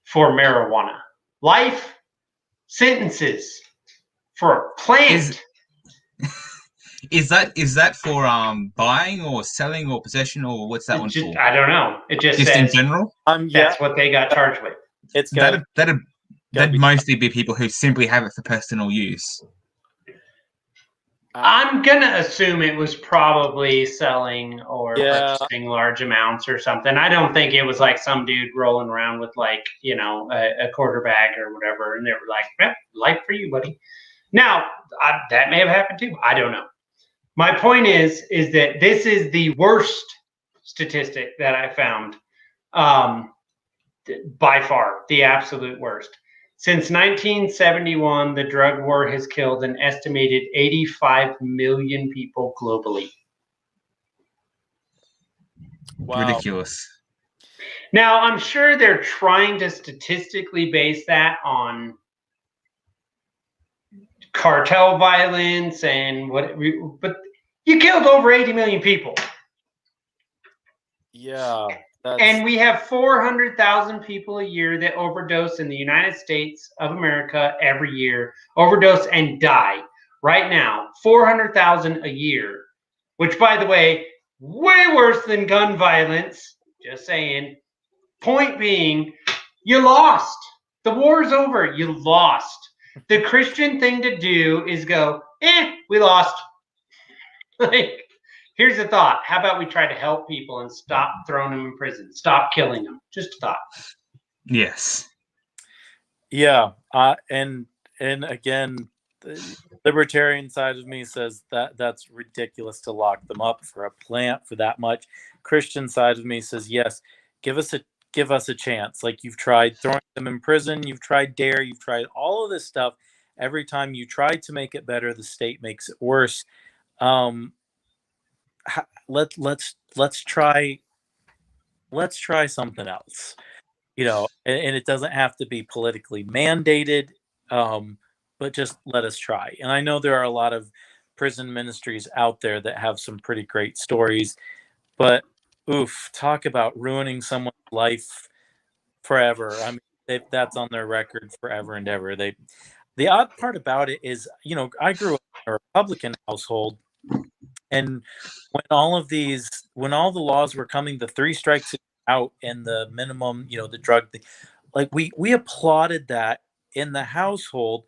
for marijuana. Life sentences for a plant. Is that for buying or selling or possession, or what's that one for? I don't know. It just in says general. that's what they got charged with. It's That'd be mostly be people who simply have it for personal use. I'm gonna assume it was probably selling or Yeah. purchasing large amounts or something. I don't think it was like some dude rolling around with like, you know, a quarter bag or whatever, and they were like, life for you, buddy. Now, that may have happened too. I don't know. My point is that this is the worst statistic that I found, by far, the absolute worst. Since 1971, the drug war has killed an estimated 85 million people globally. Wow. Ridiculous. Now, I'm sure they're trying to statistically base that on cartel violence and but you killed over 80 million people. Yeah. And we have 400,000 people a year that overdose in the United States of America every year, overdose and die. Right now, 400,000 a year, which, by the way, way worse than gun violence. Just saying. Point being, you lost. The war's over. You lost. The Christian thing to do is go, we lost. Like, here's a thought. How about we try to help people and stop throwing them in prison? Stop killing them. Just a thought. Yes. Yeah. And again, the libertarian side of me says that that's ridiculous to lock them up for a plant for that much. Christian side of me says, yes, give us a chance. Like, you've tried throwing them in prison, you've tried DARE, you've tried all of this stuff. Every time you try to make it better, the state makes it worse. Let's try something else, you know, and it doesn't have to be politically mandated, but just let us try. And I know there are a lot of prison ministries out there that have some pretty great stories, but talk about ruining someone's life forever. I mean, that's on their record forever and ever. The odd part about it is, you know, I grew up in a Republican household, and when all the laws were coming, the 3 strikes out and the minimum, you know, the drug thing, like we applauded that in the household,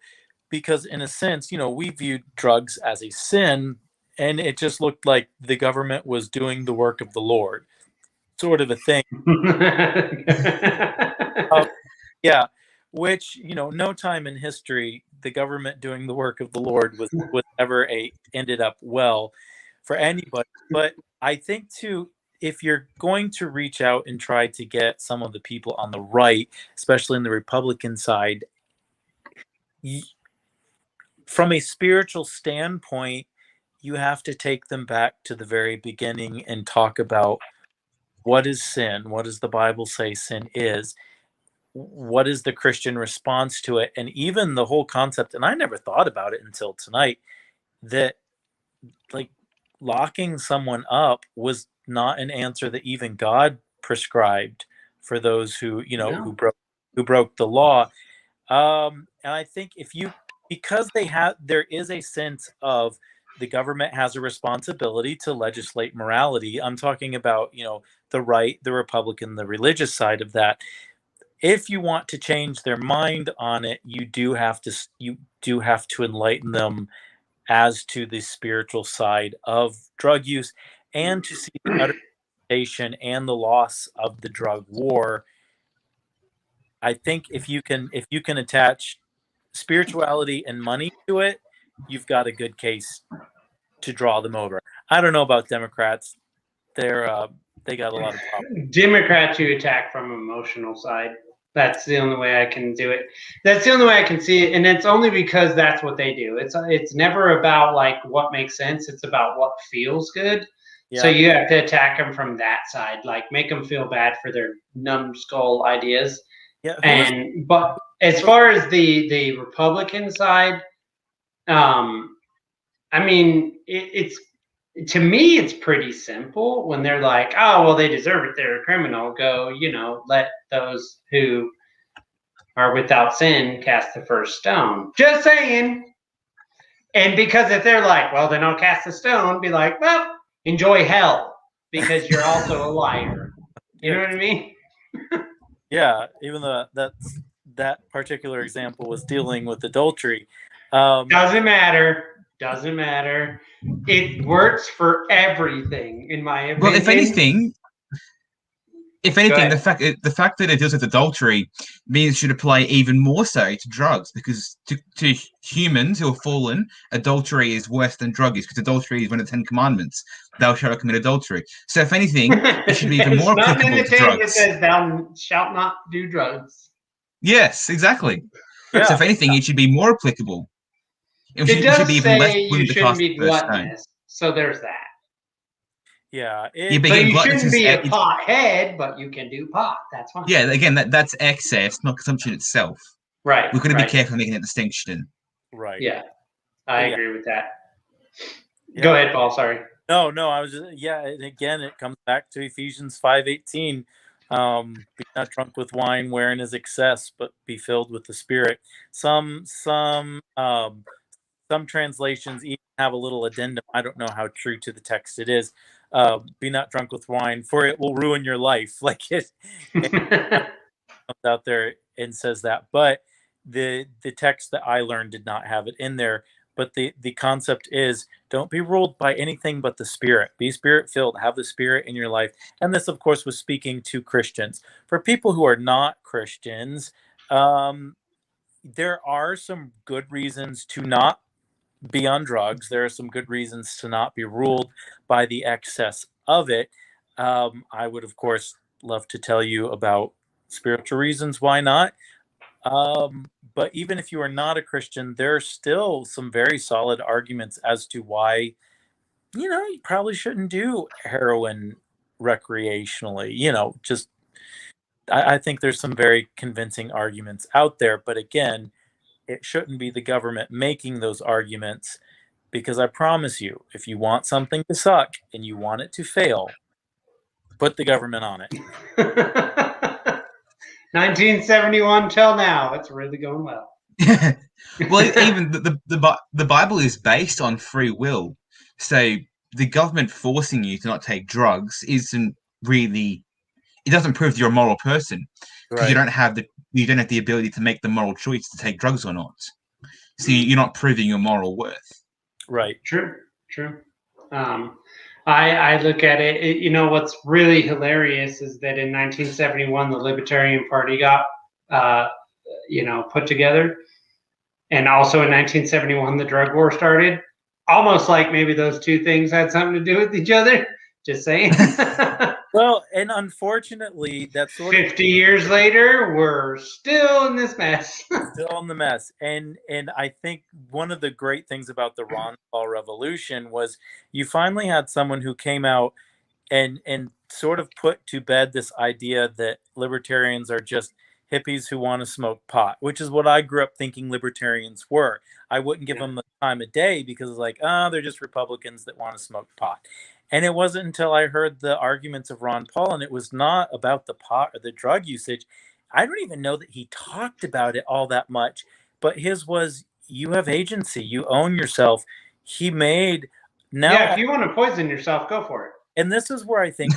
because in a sense, you know, we viewed drugs as a sin, and it just looked like the government was doing the work of the Lord, sort of a thing. Yeah, which, you know, no time in history the government doing the work of the Lord was ever ended up well for anybody. But I think too, if you're going to reach out and try to get some of the people on the right, especially in the Republican side, from a spiritual standpoint, you have to take them back to the very beginning and talk about what is sin, what does the Bible say sin is, what is the Christian response to it, and even the whole concept, and I never thought about it until tonight, that like locking someone up was not an answer that even God prescribed for those who, you know, who broke the law. And I think because there is a sense of the government has a responsibility to legislate morality. I'm talking about, you know, the right, the Republican, the religious side of that. If you want to change their mind on it, you do have to enlighten them as to the spiritual side of drug use, and to see the utter devastation and the loss of the drug war. I think if you can attach spirituality and money to it, you've got a good case to draw them over. I don't know about Democrats. They got a lot of problems. Democrats you attack from emotional side. That's the only way I can do it. That's the only way I can see it, and it's only because that's what they do. It's never about like what makes sense. It's about what feels good. Yeah. So you have to attack them from that side, like make them feel bad for their numbskull ideas. Yeah. But as far as the Republican side, I mean, it's to me, it's pretty simple when they're like, oh, well, they deserve it. They're a criminal. Go, let those who are without sin cast the first stone. Just saying. And because if they're like, well, then I'll cast the stone, be like, well, enjoy hell because you're also a liar. You know what I mean? Yeah, even though that particular example was dealing with adultery. Doesn't matter. Doesn't matter. It works for everything, in my opinion. Well, if anything, the fact that it deals with adultery means it should apply even more so to drugs, because to humans who are fallen, adultery is worse than drug is, because adultery is one of the 10 Commandments. Thou shalt not commit adultery. So, if anything, it should be even more applicable to drugs. It says, "Thou shalt not do drugs." Yes, exactly. Yeah. So, if anything, it should be more applicable. It does say you shouldn't be gluttonous, so there's that. Yeah. So you shouldn't be a pothead, but you can do pot. That's fine. Yeah, again, that's excess, not consumption itself. Right. We've got to be careful making that distinction. Right. Yeah, I agree with that. Yeah. Go ahead, Paul. Sorry. No, I was just, and again, it comes back to Ephesians 5:18. Be not drunk with wine wherein is excess, but be filled with the Spirit. Some translations even have a little addendum. I don't know how true to the text it is. Be not drunk with wine, for it will ruin your life. Like it comes out there and says that. But the text that I learned did not have it in there. But the concept is, don't be ruled by anything but the Spirit. Be Spirit-filled. Have the Spirit in your life. And this, of course, was speaking to Christians. For people who are not Christians, there are some good reasons to not be on drugs. There are some good reasons to not be ruled by the excess of it. I would, of course, love to tell you about spiritual reasons why not. But even if you are not a Christian, there are still some very solid arguments as to why, you probably shouldn't do heroin recreationally. I think there's some very convincing arguments out there. But again, it shouldn't be the government making those arguments, because I promise you, if you want something to suck and you want it to fail, put the government on it. 1971 till now, it's really going well. Well, even the Bible is based on free will, so the government forcing you to not take drugs isn't really. It doesn't prove you're a moral person, because you don't have the ability to make the moral choice to take drugs or not. So you're not proving your moral worth. Right. True. I look at it. What's really hilarious is that in 1971, the Libertarian Party got, put together. And also in 1971, the drug war started. Almost like maybe those two things had something to do with each other. Just saying. Well, and unfortunately, that's 50 years later, we're still in this mess. Still in the mess. And I think one of the great things about the Ron Paul revolution was you finally had someone who came out and sort of put to bed this idea that libertarians are just hippies who want to smoke pot, which is what I grew up thinking libertarians were. I wouldn't give them the time of day because it's like, they're just Republicans that want to smoke pot. And it wasn't until I heard the arguments of Ron Paul, and it was not about the pot or the drug usage. I don't even know that he talked about it all that much, but his was, you have agency, you own yourself. He made if you want to poison yourself, go for it. And this is where I think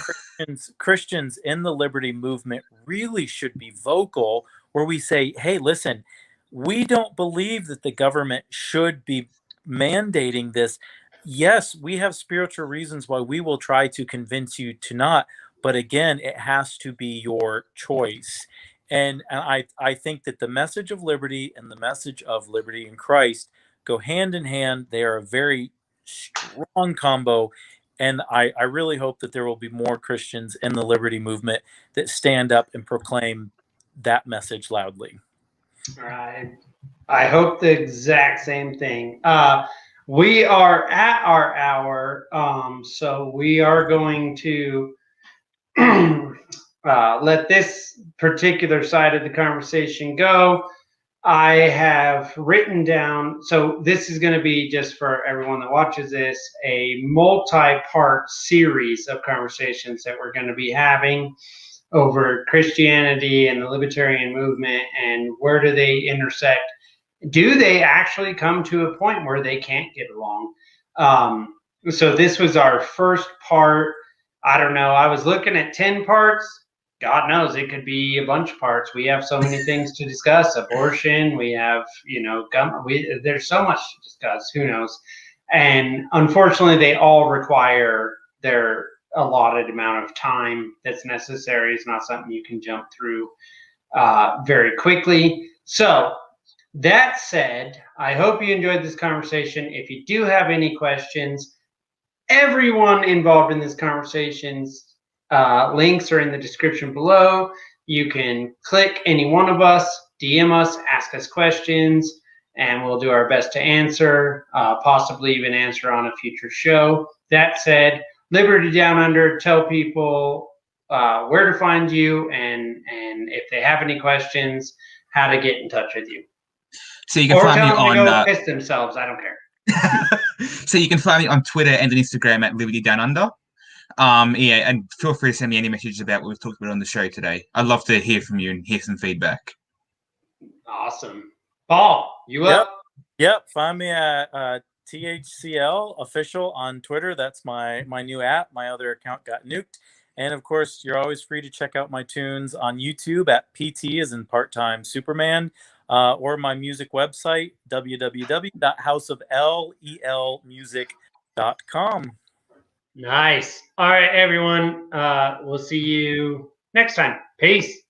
Christians in the liberty movement really should be vocal, where we say, hey, listen, we don't believe that the government should be mandating this. Yes, we have spiritual reasons why we will try to convince you to not, But again, it has to be your choice. And I think that the message of liberty and the message of liberty in Christ go hand in hand. They are a very strong combo. And I really hope that there will be more Christians in the liberty movement that stand up and proclaim that message loudly. I hope the exact same thing. We are at our hour, so we are going to let this particular side of the conversation go. I have written down, so this is going to be, just for everyone that watches this, a multi-part series of conversations that we're going to be having over Christianity and the libertarian movement, and where do they intersect? Do they actually come to a point where they can't get along? So this was our first part. I don't know. I was looking at 10 parts. God knows, it could be a bunch of parts. We have so many things to discuss. Abortion. We have, gun. There's so much to discuss. Who knows? And unfortunately, they all require their allotted amount of time that's necessary. It's not something you can jump through very quickly. So that said, I hope you enjoyed this conversation. If you do have any questions, everyone involved in this conversation's links are in the description below. You can click any one of us, DM us, ask us questions, and we'll do our best to answer, possibly even answer on a future show. That said, Liberty Down Under, tell people where to find you, and if they have any questions, how to get in touch with you. So you can find me on. Or tell them to go piss themselves. I don't care. So you can find me on Twitter and on Instagram at Liberty Down Under. Yeah, and feel free to send me any messages about what we've talked about on the show today. I'd love to hear from you and hear some feedback. Awesome. Paul, you up? Yep. Find me at THCL Official on Twitter. That's my new app. My other account got nuked. And of course, you're always free to check out my tunes on YouTube at PT as in part-time Superman, or my music website, www.houseoflelmusic.com. Nice. All right, everyone. We'll see you next time. Peace.